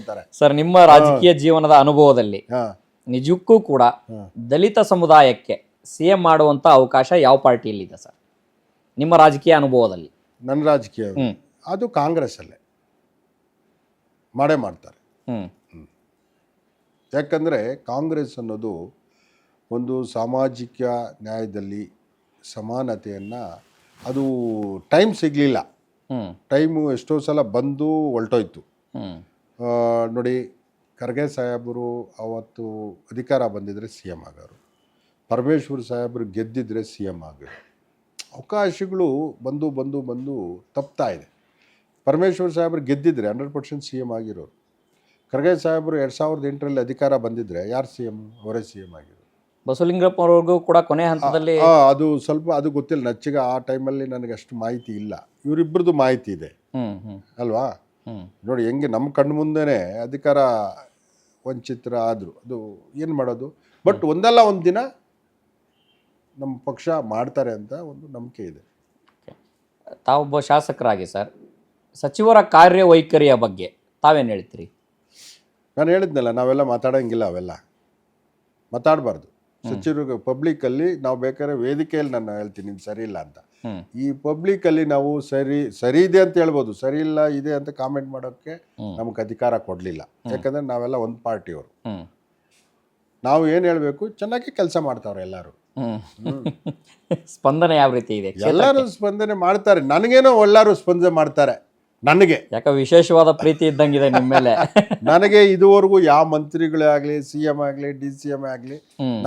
ಅಂತಾರೆ. ಸರ್, ನಿಮ್ಮ ರಾಜಕೀಯ ಜೀವನದ ಅನುಭವದಲ್ಲಿ ನಿಜಕ್ಕೂ ಕೂಡ ದಲಿತ ಸಮುದಾಯಕ್ಕೆ ಸಿಎಂ ಮಾಡುವಂತ ಅವಕಾಶ ಯಾವ ಪಾರ್ಟಿಯಲ್ಲಿ ಇದೆ ಸರ್, ನಿಮ್ಮ ರಾಜಕೀಯ ಅನುಭವದಲ್ಲಿ? ನನ್ನ ರಾಜಕೀಯ ಅದು ಕಾಂಗ್ರೆಸ್ ಅಲ್ಲೇ ಮಾಡೇ ಮಾಡ್ತಾರೆ. ಯಾಕಂದರೆ ಕಾಂಗ್ರೆಸ್ ಅನ್ನೋದು ಒಂದು ಸಾಮಾಜಿಕ ನ್ಯಾಯದಲ್ಲಿ ಸಮಾನತೆಯನ್ನು, ಅದು ಟೈಮ್ ಸಿಗಲಿಲ್ಲ. ಟೈಮು ಎಷ್ಟೋ ಸಲ ಬಂದು ಹೊಲ್ಟೋಯ್ತು. ನೋಡಿ, ಖರ್ಗೆ ಸಾಹೇಬರು ಅವತ್ತು ಅಧಿಕಾರ ಬಂದಿದ್ದರೆ ಸಿ ಎಮ್ ಆಗೋರು, ಪರಮೇಶ್ವರ್ ಸಾಹೇಬರು ಗೆದ್ದಿದ್ರೆ ಸಿ ಎಮ್ ಆಗೋರು. ಅವಕಾಶಗಳು ಬಂದು ಬಂದು ಬಂದು ತಪ್ತಾ ಇದೆ. ಪರಮೇಶ್ವರ್ ಸಾಹೇಬರು ಗೆದ್ದಿದ್ರೆ 100% ಸಿ ಎಮ್ ಆಗಿರೋರು. ಖರ್ಗೆ ಸಾಹೇಬರು 2008ರಲ್ಲಿ ಅಧಿಕಾರ ಬಂದಿದ್ದರೆ ಯಾರು ಸಿ ಎಮ್? ಅವರೇ ಸಿ ಎಮ್ ಆಗಿರೋರು. ಬಸವಲಿಂಗಪ್ಪ ಅವ್ರಿಗೂ ಕೂಡ ಕೊನೆ ಹಂತದಲ್ಲಿ ಅದು ಸ್ವಲ್ಪ ಅದು ಗೊತ್ತಿಲ್ಲ ನಚ್ಚಿಗೆ. ಆ ಟೈಮಲ್ಲಿ ನನಗೆ ಅಷ್ಟು ಮಾಹಿತಿ ಇಲ್ಲ. ಇವರಿಬ್ಬರದು ಮಾಹಿತಿ ಇದೆ ಅಲ್ವಾ? ನೋಡಿ ಹೆಂಗೆ ನಮ್ಮ ಕಣ್ಣು ಮುಂದೆನೇ ಅಧಿಕಾರ ವಂಚಿತರ ಆದರು. ಅದು ಏನು ಮಾಡೋದು? ಬಟ್ ಒಂದಲ್ಲ ಒಂದು ದಿನ ನಮ್ಮ ಪಕ್ಷ ಮಾಡ್ತಾರೆ ಅಂತ ಒಂದು ನಂಬಿಕೆ ಇದೆ. ತಾವೊಬ್ಬ ಶಾಸಕರಾಗಿ ಸರ್, ಸಚಿವರ ಕಾರ್ಯವೈಖರಿಯ ಬಗ್ಗೆ ತಾವೇನು ಹೇಳ್ತೀರಿ? ನಾನು ಹೇಳಿದ್ನಲ್ಲ, ನಾವೆಲ್ಲ ಮಾತಾಡೋಂಗಿಲ್ಲ, ಅವೆಲ್ಲ ಮಾತಾಡಬಾರ್ದು. ಸಚಿವರು ಪಬ್ಲಿಕ್ಕಲ್ಲಿ ನಾವು ಬೇಕಾದ್ರೆ ವೇದಿಕೆಯಲ್ಲಿ ನಾನು ಹೇಳ್ತೀನಿ ಇದು ಸರಿ ಇಲ್ಲ ಅಂತ. ಈ ಪಬ್ಲಿಕ್ಕಲ್ಲಿ ನಾವು ಸರಿ ಇದೆ ಅಂತ ಹೇಳ್ಬೋದು, ಸರಿ ಇಲ್ಲ ಇದೆ ಅಂತ ಕಾಮೆಂಟ್ ಮಾಡೋಕ್ಕೆ ನಮ್ಗೆ ಅಧಿಕಾರ ಕೊಡಲಿಲ್ಲ. ಯಾಕಂದರೆ ನಾವೆಲ್ಲ ಒಂದು ಪಾರ್ಟಿಯವರು. ನಾವು ಏನು ಹೇಳಬೇಕು, ಚೆನ್ನಾಗಿ ಕೆಲಸ ಮಾಡ್ತಾವ್ರೆ ಎಲ್ಲರೂ. ಸ್ಪಂದನೆ ಯಾವ ರೀತಿ ಇದೆ? ಎಲ್ಲರೂ ಸ್ಪಂದನೆ ಮಾಡ್ತಾರೆ. ನನಗೇನೋ ಎಲ್ಲರೂ ಸ್ಪಂದನೆ ಮಾಡ್ತಾರೆ. ನನಗೆ ಯಾಕೆ ವಿಶೇಷವಾದ ಪ್ರೀತಿ ಇದ್ದಂಗಿದೆ ನಿಮ್ಮ ಮೇಲೆ. ನನಗೆ ಇದುವರೆಗೂ ಯಾವ ಮಂತ್ರಿಗಳೇ ಆಗಲಿ, ಸಿ ಎಂ ಆಗಲಿ, ಡಿ ಸಿ ಎಂ ಆಗಲಿ,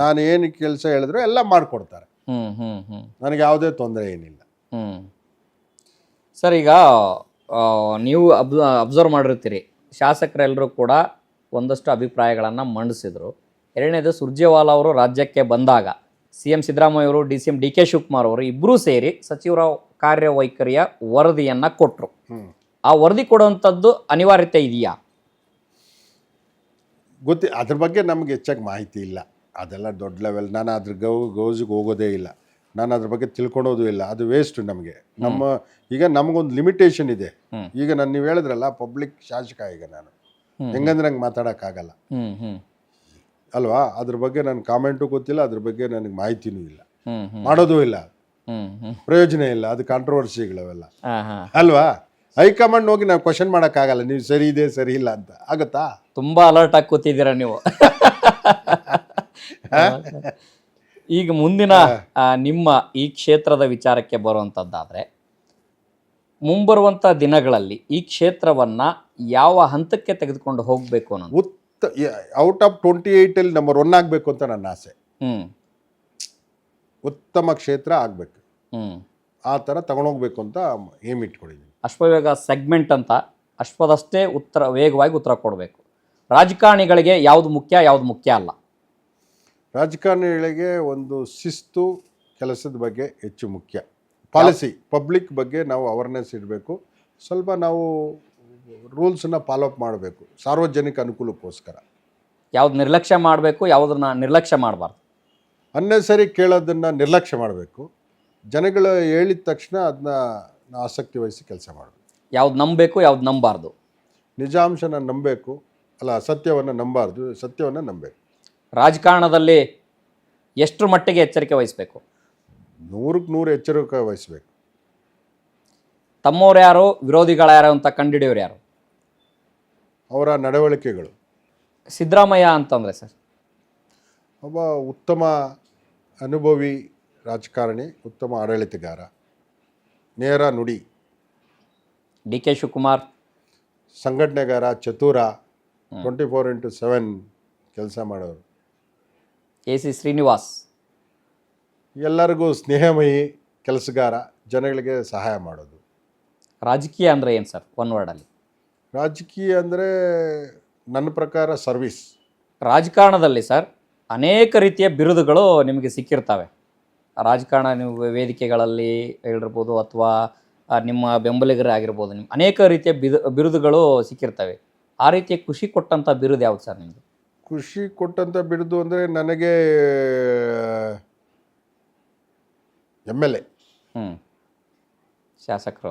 ನಾನು ಏನು ಕೆಲಸ ಹೇಳಿದ್ರು ಎಲ್ಲ ಮಾಡಿಕೊಡ್ತಾರೆ. ನನಗೆ ಯಾವುದೇ ತೊಂದರೆ ಏನಿಲ್ಲ. ಸರ್, ಈಗ ನೀವು ಅಬ್ಸರ್ವ್ ಮಾಡಿರ್ತೀರಿ, ಶಾಸಕರೆಲ್ಲರೂ ಕೂಡ ಒಂದಷ್ಟು ಅಭಿಪ್ರಾಯಗಳನ್ನು ಮಂಡಿಸಿದ್ರು. ಎರಡನೇದು, ಸುರ್ಜೇವಾಲಾ ಅವರು ರಾಜ್ಯಕ್ಕೆ ಬಂದಾಗ ಸಿ ಎಂ ಸಿದ್ದರಾಮಯ್ಯ ಅವರು, D C M D K Shivakumar ಅವರು ಇಬ್ಬರೂ ಸೇರಿ ಸಚಿವರ ಕಾರ್ಯವೈಖರಿಯ ವರದಿಯನ್ನು ಕೊಟ್ಟರು. ಆ ವರದಿ ಕೊಡುವಂಥದ್ದು ಅನಿವಾರ್ಯತೆ ಇದೆಯಾ? ಅದ್ರ ಬಗ್ಗೆ ನಮಗೆ ಹೆಚ್ಚಾಗಿ ಮಾಹಿತಿ ಇಲ್ಲ. ಅದೆಲ್ಲ ದೊಡ್ಡ ಲೆವೆಲ್. ನಾನು ಅದ್ರ ಗೌಜಿಗೆ ಹೋಗೋದೇ ಇಲ್ಲ. ನಾನು ಅದ್ರ ಬಗ್ಗೆ ತಿಳ್ಕೊಳೋದು ಇಲ್ಲ. ಅದು ವೇಸ್ಟ್ ನಮಗೆ. ಈಗ ನಮಗೊಂದು ಲಿಮಿಟೇಷನ್ ಇದೆ. ಈಗ ನೀವು ಹೇಳಿದ್ರಲ್ಲ, ಪಬ್ಲಿಕ್ ಶಾಸಕ. ಈಗ ನಾನು ಹೆಂಗಂದ್ರೆ ಹಂಗೆ ಮಾತಾಡೋಕ್ಕಾಗಲ್ಲ ಅಲ್ವಾ? ಅದ್ರ ಬಗ್ಗೆ ನನ್ನ ಕಾಮೆಂಟು ಗೊತ್ತಿಲ್ಲ, ಅದ್ರ ಬಗ್ಗೆ ನನಗೆ ಮಾಹಿತಿನೂ ಇಲ್ಲ, ಮಾಡೋದೂ ಇಲ್ಲ, ಪ್ರಯೋಜನ ಇಲ್ಲ. ಅದು ಕಾಂಟ್ರವರ್ಸಿಗಳವೆಲ್ಲ ಅಲ್ವಾ? ಹೈಕಮಾಂಡ್ ಹೋಗಿ ನಾವು ಕ್ವಶನ್ ಮಾಡೋಕ್ಕಾಗಲ್ಲ, ನೀವು ಸರಿ ಇದೆ ಸರಿ ಇಲ್ಲ ಅಂತ. ಆಗುತ್ತಾ? ತುಂಬಾ ಅಲರ್ಟ್ ಆಗಿ ಕೂತಿದ್ದೀರಾ ನೀವು. ಈಗ ಮುಂದಿನ ನಿಮ್ಮ ಈ ಕ್ಷೇತ್ರದ ವಿಚಾರಕ್ಕೆ ಬರುವಂಥದ್ದಾದರೆ, ಮುಂಬರುವಂಥ ದಿನಗಳಲ್ಲಿ ಈ ಕ್ಷೇತ್ರವನ್ನ ಯಾವ ಹಂತಕ್ಕೆ ತೆಗೆದುಕೊಂಡು ಹೋಗಬೇಕು ಅನ್ನೋದು, ಔಟ್ ಆಫ್ 28 ನಂಬರ್ 1 ಆಗಬೇಕು ಅಂತ ನನ್ನ ಆಸೆ. ಉತ್ತಮ ಕ್ಷೇತ್ರ ಆಗಬೇಕು, ಆ ಥರ ತಗೊಂಡೋಗ್ಬೇಕು ಅಂತ ಏಮ್ ಇಟ್ಕೊಂಡಿದ್ದೀನಿ. ಅಶ್ವವೇಗ ಸೆಗ್ಮೆಂಟ್ ಅಂತ ಅಶ್ವದಷ್ಟೇ ವೇಗವಾಗಿ ಉತ್ತರ ಕೊಡಬೇಕು. ರಾಜಕಾರಣಿಗಳಿಗೆ ಯಾವುದು ಮುಖ್ಯ, ಯಾವುದು ಮುಖ್ಯ ಅಲ್ಲ? ರಾಜಕಾರಣಿಗಳಿಗೆ ಒಂದು ಶಿಸ್ತು, ಕೆಲಸದ ಬಗ್ಗೆ ಹೆಚ್ಚು ಮುಖ್ಯ. ಪಾಲಿಸಿ, ಪಬ್ಲಿಕ್ ಬಗ್ಗೆ ನಾವು ಅವೇರ್ನೆಸ್ ಇಡಬೇಕು. ಸ್ವಲ್ಪ ನಾವು ರೂಲ್ಸನ್ನು ಫಾಲೋ ಅಪ್ ಮಾಡಬೇಕು, ಸಾರ್ವಜನಿಕ ಅನುಕೂಲಕ್ಕೋಸ್ಕರ. ಯಾವ್ದು ನಿರ್ಲಕ್ಷ್ಯ ಮಾಡಬೇಕು, ಯಾವುದನ್ನ ನಿರ್ಲಕ್ಷ್ಯ ಮಾಡಬಾರ್ದು. ಅನ್ನೆಸರಿ ಕೇಳೋದನ್ನು ನಿರ್ಲಕ್ಷ್ಯ ಮಾಡಬೇಕು. ಜನಗಳು ಹೇಳಿದ ತಕ್ಷಣ ಅದನ್ನ ಆಸಕ್ತಿ ವಹಿಸಿ ಕೆಲಸ ಮಾಡಬೇಕು. ಯಾವ್ದು ನಂಬಬೇಕು, ಯಾವ್ದು ನಂಬಾರ್ದು. ನಿಜಾಂಶನ ನಂಬಬೇಕು, ಅಲ್ಲ ಸತ್ಯವನ್ನು ನಂಬಾರ್ದು, ಸತ್ಯವನ್ನು ನಂಬಬೇಕು. ರಾಜಕಾರಣದಲ್ಲಿ ಎಷ್ಟು ಮಟ್ಟಿಗೆ ಎಚ್ಚರಿಕೆ ವಹಿಸಬೇಕು? 100ಕ್ಕೆ 100 ಎಚ್ಚರಿಕೆ ವಹಿಸಬೇಕು. ತಮ್ಮವ್ರು ಯಾರು, ವಿರೋಧಿಗಳು ಯಾರು ಅಂತ ಕಂಡುಹಿಡಿಯೋರು ಯಾರು? ಅವರ ನಡವಳಿಕೆಗಳು. ಸಿದ್ದರಾಮಯ್ಯ ಅಂತಂದರೆ ಸರ್, ಒಬ್ಬ ಉತ್ತಮ ಅನುಭವಿ ರಾಜಕಾರಣಿ, ಉತ್ತಮ ಆಡಳಿತಗಾರ, ನೇರ ನುಡಿ. ಡಿ ಕೆ ಶಿವಕುಮಾರ್ ಸಂಘಟನೆಗಾರ, ಚತುರ, 24x7 ಕೆಲಸ ಮಾಡೋರು. ಎ ಸಿ ಶ್ರೀನಿವಾಸ್ ಎಲ್ಲರಿಗೂ ಸ್ನೇಹಮಯಿ ಕೆಲಸಗಾರ, ಜನಗಳಿಗೆ ಸಹಾಯ ಮಾಡೋದು. ರಾಜಕೀಯ ಅಂದರೆ ಏನು ಸರ್, ಒನ್ ವರ್ಡಲ್ಲಿ? ರಾಜಕೀಯ ಅಂದರೆ ನನ್ನ ಪ್ರಕಾರ ಸರ್ವಿಸ್. ರಾಜಕಾರಣದಲ್ಲಿ ಸರ್ ಅನೇಕ ರೀತಿಯ ಬಿರುದುಗಳು ನಿಮಗೆ ಸಿಕ್ಕಿರ್ತವೆ. ರಾಜಕಾರಣ ನೀವು ವೇದಿಕೆಗಳಲ್ಲಿ ಹೇಳಿರ್ಬೋದು, ಅಥವಾ ನಿಮ್ಮ ಬೆಂಬಲಿಗರೇ ಆಗಿರ್ಬೋದು, ನಿಮ್ಮ ಅನೇಕ ರೀತಿಯ ಬಿರುದುಗಳು ಸಿಕ್ಕಿರ್ತವೆ. ಆ ರೀತಿಯ ಖುಷಿ ಕೊಟ್ಟಂಥ ಬಿರುದು ಯಾವುದು ಸರ್ ನಿಮಗೆ? ಖುಷಿ ಕೊಟ್ಟಂಥ ಬಿರುದು ಅಂದರೆ ನನಗೆ MLA. ಶಾಸಕರು.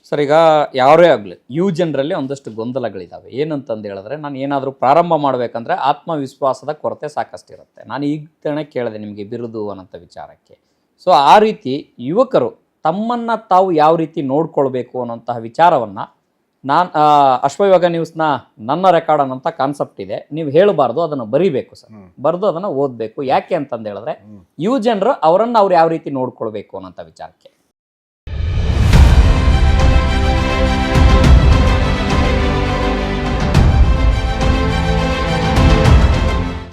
ಸರ್, ಈಗ ಯಾರೇ ಆಗಲಿ ಯು ಜನರಲ್ಲಿ ಒಂದಷ್ಟು ಗೊಂದಲಗಳಿದ್ದಾವೆ. ಏನಂತಂದು ಹೇಳಿದ್ರೆ, ನಾನು ಏನಾದರೂ ಪ್ರಾರಂಭ ಮಾಡಬೇಕಂದ್ರೆ ಆತ್ಮವಿಶ್ವಾಸದ ಕೊರತೆ ಸಾಕಷ್ಟು ಇರುತ್ತೆ. ನಾನು ಈಗ ತಾನೇ ಕೇಳಿದೆ ನಿಮಗೆ ಬಿರುದು ಅನ್ನೋಂಥ ವಿಚಾರಕ್ಕೆ. ಸೊ ಆ ರೀತಿ ಯುವಕರು ತಮ್ಮನ್ನು ತಾವು ಯಾವ ರೀತಿ ನೋಡ್ಕೊಳ್ಬೇಕು ಅನ್ನೋಂತಹ ವಿಚಾರವನ್ನು ನಾನು ಅಶ್ವಯೋಗ ನ್ಯೂಸ್ನ ನನ್ನ ರೆಕಾರ್ಡ್ ಅನ್ನೋಂಥ ಕಾನ್ಸೆಪ್ಟ್ ಇದೆ. ನೀವು ಹೇಳಬಾರ್ದು, ಅದನ್ನು ಬರೀಬೇಕು ಸರ್. ಬರೆದು ಅದನ್ನು ಓದಬೇಕು. ಯಾಕೆ ಅಂತಂದು ಹೇಳಿದ್ರೆ ಯುವ ಜನರು ಅವರನ್ನು ಅವ್ರು ಯಾವ ರೀತಿ ನೋಡ್ಕೊಳ್ಬೇಕು ಅನ್ನೋಂಥ ವಿಚಾರಕ್ಕೆ